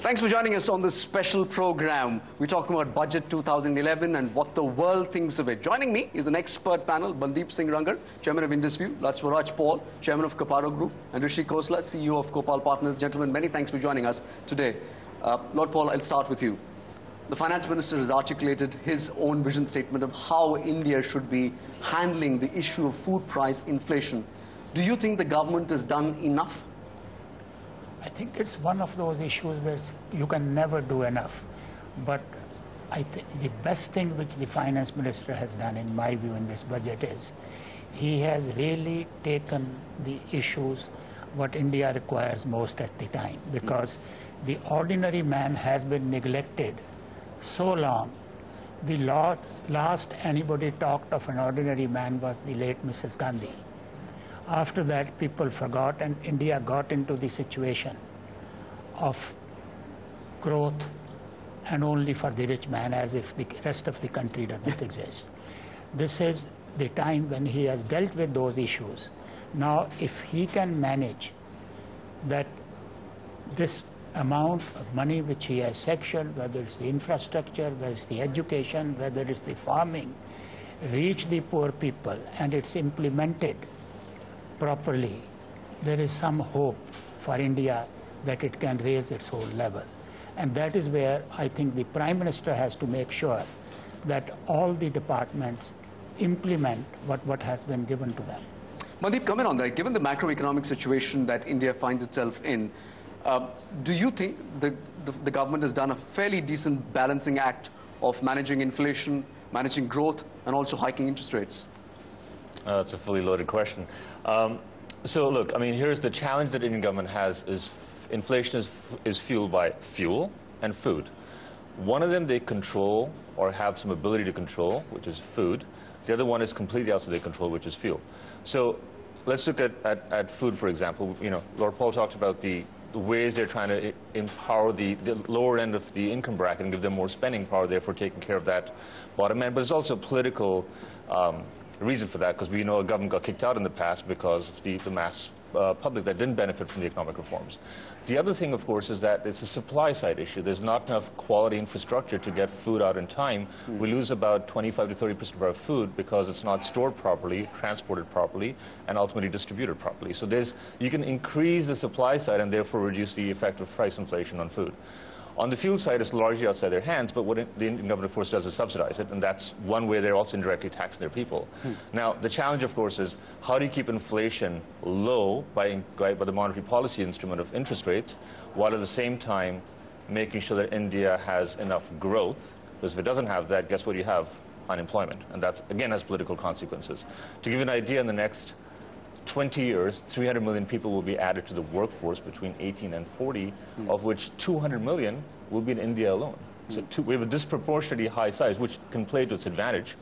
Thanks for joining us on this special program. We're talking about Budget 2011 and what the world thinks of it. Joining me is an expert panel, Bundeep Singh Rangar, Chairman of IndusView, Swaraj, Chairman of Caparo Group, and Rishi, CEO of Copal Partners. Gentlemen, many thanks for joining us today. Lord Paul, I'll start with you. The Finance Minister has articulated his own vision statement of how India should be handling the issue of food price inflation. Do you think the government has done enough? I think it's one of those issues where you can never do enough. But I think the best thing which the Finance Minister has done, in my view, in this budget is he has really taken the issues what India requires most at the time, because the ordinary man has been neglected so long. The last anybody talked of an ordinary man was the late Mrs. Gandhi. After that, people forgot, and India got into the situation of growth and only for the rich man, as if the rest of the country doesn't exist. This is the time when he has dealt with those issues. Now, if he can manage that this amount of money which he has sectioned, whether it's the infrastructure, whether it's the education, whether it's the farming, reach the poor people, and it's implemented properly, there is some hope for India that it can raise its whole level. And that is where I think the Prime Minister has to make sure that all the departments implement what has been given to them. Bundeep, comment on that. Given the macroeconomic situation that India finds itself in, do you think the government has done a fairly decent balancing act of managing inflation, managing growth, and also hiking interest rates? That's a fully loaded question. So look, I mean, here's the challenge that Indian government has is inflation is fueled by fuel and food. One of them they control or have some ability to control, which is food. The other one is completely outside their control, which is fuel. So let's look at food, for example. You know, Lord Paul talked about the ways they're trying to empower the lower end of the income bracket and give them more spending power, therefore taking care of that bottom end. But it's also political reason for that, because we know a government got kicked out in the past because of the mass public that didn't benefit from the economic reforms. The other thing, of course, is that it's a supply side issue. There's not enough quality infrastructure to get food out in time. We lose about 25 to 30% of our food because it's not stored properly, transported properly, and ultimately distributed properly. So you can increase the supply side and therefore reduce the effect of price inflation on food. On the fuel side, it's largely outside their hands, but what the Indian government, of course, does is subsidize it, and that's one way they're also indirectly taxing their people. Now, the challenge, of course, is how do you keep inflation low by the monetary policy instrument of interest rates, while at the same time making sure that India has enough growth? Because if it doesn't have that, guess what you have? Unemployment. And that, again, has political consequences. To give you an idea, in the next 20 years, 300 million people will be added to the workforce between 18 and 40, of which 200 million will be in India alone. So we have a disproportionately high size, which can play to its advantage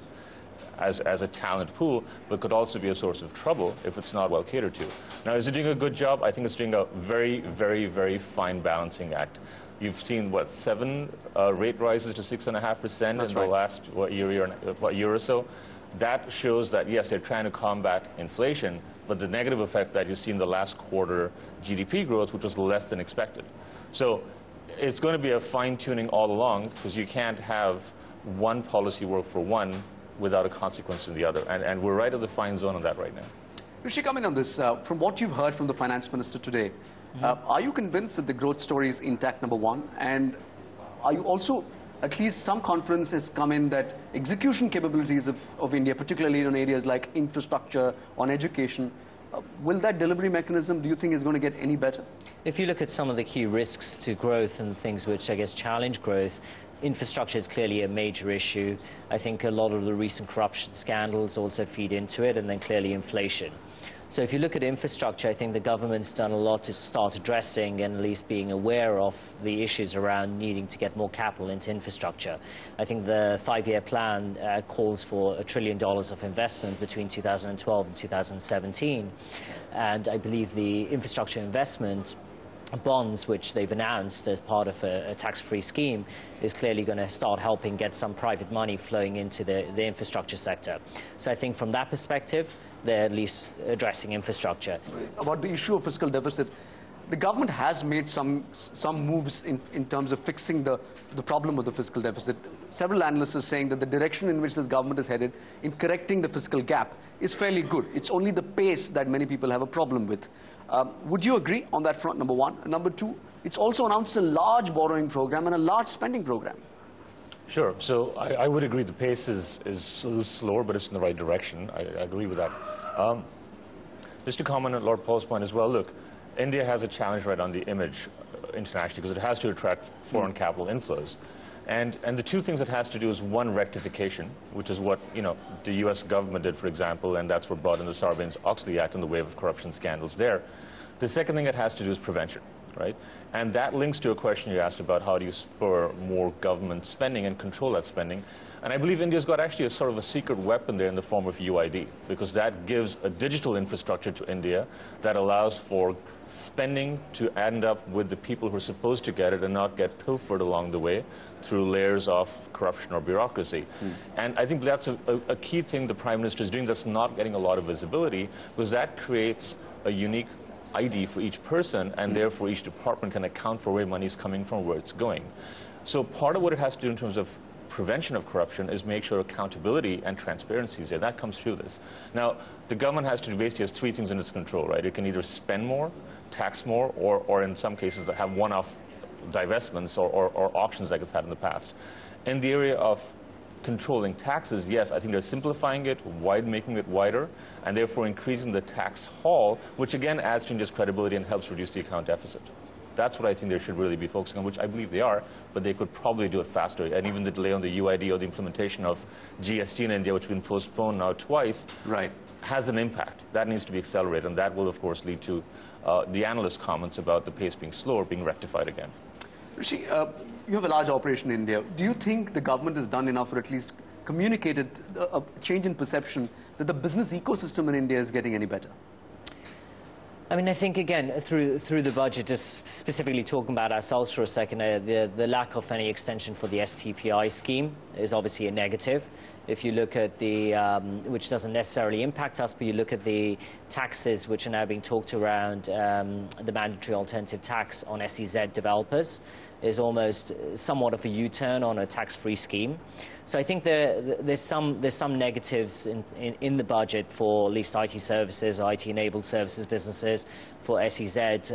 as a talent pool, but could also be a source of trouble if it's not well catered to. Now, is it doing a good job? I think it's doing a very, very, very fine balancing act. You've seen, what, 7 rate rises to 6.5% in the last year or so. That shows that, yes, they're trying to combat inflation, but the negative effect that you see in the last quarter GDP growth, which was less than expected. So it's going to be a fine-tuning all along, because you can't have one policy work for one without a consequence in the other. And we're right at the fine zone on that right now. Rishi, comment on this. From what you've heard from the Finance Minister today, are you convinced that the growth story is intact, number one? And are you also, at least some confidence has come in that execution capabilities of India, particularly in areas like infrastructure, on education, will that delivery mechanism, do you think, is going to get any better? If you look at some of the key risks to growth and things which, I guess, challenge growth, infrastructure is clearly a major issue. I think a lot of the recent corruption scandals also feed into it, and then clearly inflation. So if you look at infrastructure, I think the government's done a lot to start addressing and at least being aware of the issues around needing to get more capital into infrastructure. I think the 5-year plan calls for $1 trillion of investment between 2012 and 2017. And I believe the infrastructure investment bonds, which they've announced as part of a tax-free scheme, is clearly going to start helping get some private money flowing into the infrastructure sector. So I think from that perspective, they're at least addressing infrastructure. About the issue of fiscal deficit, the government has made some moves in terms of fixing the problem of the fiscal deficit. Several analysts are saying that the direction in which this government is headed in correcting the fiscal gap is fairly good. It's only the pace that many people have a problem with. Would you agree on that front, number one? And number two, it's also announced a large borrowing program and a large spending program. Sure. So I would agree the pace is a little slower, but it's in the right direction. I agree with that. Just to comment on Lord Paul's point as well, look, India has a challenge right on the image internationally because it has to attract foreign capital inflows. And the two things it has to do is, one, rectification, which is what the U.S. government did, for example, and that's what brought in the Sarbanes-Oxley Act in the wave of corruption scandals there. The second thing it has to do is prevention, right? And that links to a question you asked about how do you spur more government spending and control that spending. And I believe India's got actually a sort of a secret weapon there in the form of UID, because that gives a digital infrastructure to India that allows for spending to end up with the people who are supposed to get it and not get pilfered along the way through layers of corruption or bureaucracy. And I think that's a key thing the Prime Minister is doing that's not getting a lot of visibility, because that creates a unique ID for each person, and therefore each department can account for where money is coming from, where it's going. So part of what it has to do in terms of prevention of corruption is make sure accountability and transparency is there. That comes through this. Now, the government basically has three things in its control, right? It can either spend more, tax more, or in some cases have one-off divestments or auctions like it's had in the past. In the area of controlling taxes, yes, I think they're simplifying it, making it wider, and therefore increasing the tax haul, which again adds to India's credibility and helps reduce the account deficit. That's what I think they should really be focusing on, which I believe they are, but they could probably do it faster. And even the delay on the UID or the implementation of GST in India, which has been postponed now twice, has an impact. That needs to be accelerated, and that will, of course, lead to the analyst comments about the pace being slower being rectified again. Rishi, you have a large operation in India. Do you think the government has done enough, or at least communicated a change in perception that the business ecosystem in India is getting any better? I mean, I think, again, through the budget, just specifically talking about ourselves for a second, the lack of any extension for the STPI scheme is obviously a negative. If you look at the, which doesn't necessarily impact us, but you look at the taxes which are now being talked around, the mandatory alternative tax on SEZ developers is almost somewhat of a U-turn on a tax-free scheme. So I think there's some negatives in the budget for at least IT services or IT-enabled services businesses, for SEZ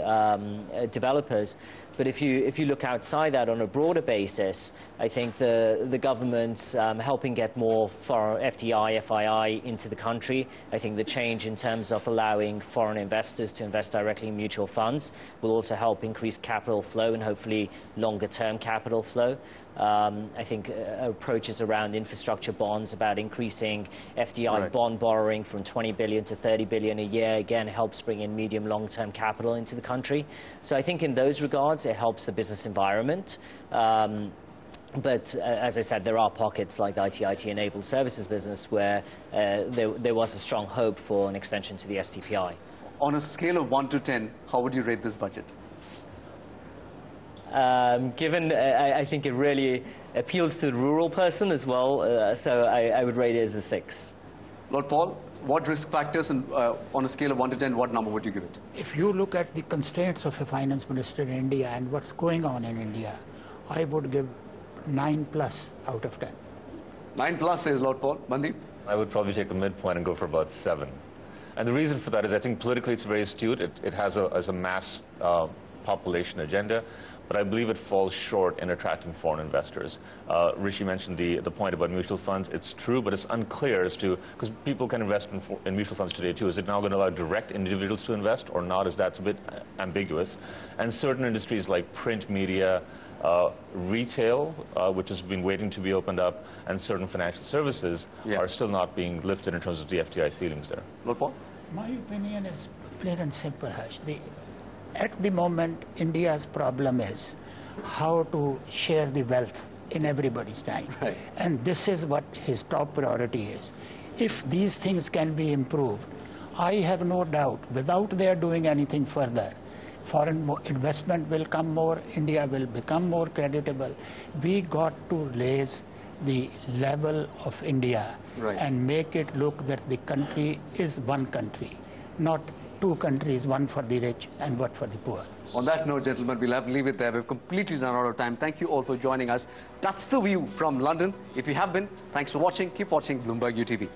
developers. But if you look outside that on a broader basis, I think the government's helping get more foreign FDI, FII into the country. I think the change in terms of allowing foreign investors to invest directly in mutual funds will also help increase capital flow and hopefully longer-term capital flow. I think approaches around infrastructure bonds, about increasing FDI bond borrowing from 20 billion to 30 billion a year, again, helps bring in medium long-term capital into the country. So I think in those regards, it helps the business environment. But as I said, there are pockets like the IT-enabled services business where there was a strong hope for an extension to the STPI. On a scale of 1 to 10, how would you rate this budget? Given, I think it really appeals to the rural person as well, so I would rate it as a 6. Lord Paul, what risk factors and on a scale of 1 to 10, what number would you give it? If you look at the constraints of a finance minister in India and what's going on in India, I would give 9+ out of 10. 9+, says Lord Paul. Bundeep? I would probably take a midpoint and go for about 7. And the reason for that is I think politically it's very astute. It has a mass population agenda, but I believe it falls short in attracting foreign investors. Rishi mentioned the point about mutual funds. It's true, but it's unclear as to, because people can invest in mutual funds today too. Is it now going to allow direct individuals to invest or not? Is that's a bit ambiguous. And certain industries like print media, retail, which has been waiting to be opened up, and certain financial services are still not being lifted in terms of the FDI ceilings there. Lord Paul? My opinion is plain and simple, Harsh. At the moment, India's problem is how to share the wealth in everybody's time. Right. And this is what his top priority is. If these things can be improved, I have no doubt, without their doing anything further, foreign investment will come more, India will become more creditable. We got to raise the level of India and make it look that the country is one country, not two countries, one for the rich and one for the poor. On that note, gentlemen, we'll have to leave it there. We've completely run out of time. Thank you all for joining us. That's The View from London. If you have been, thanks for watching. Keep watching Bloomberg UTV.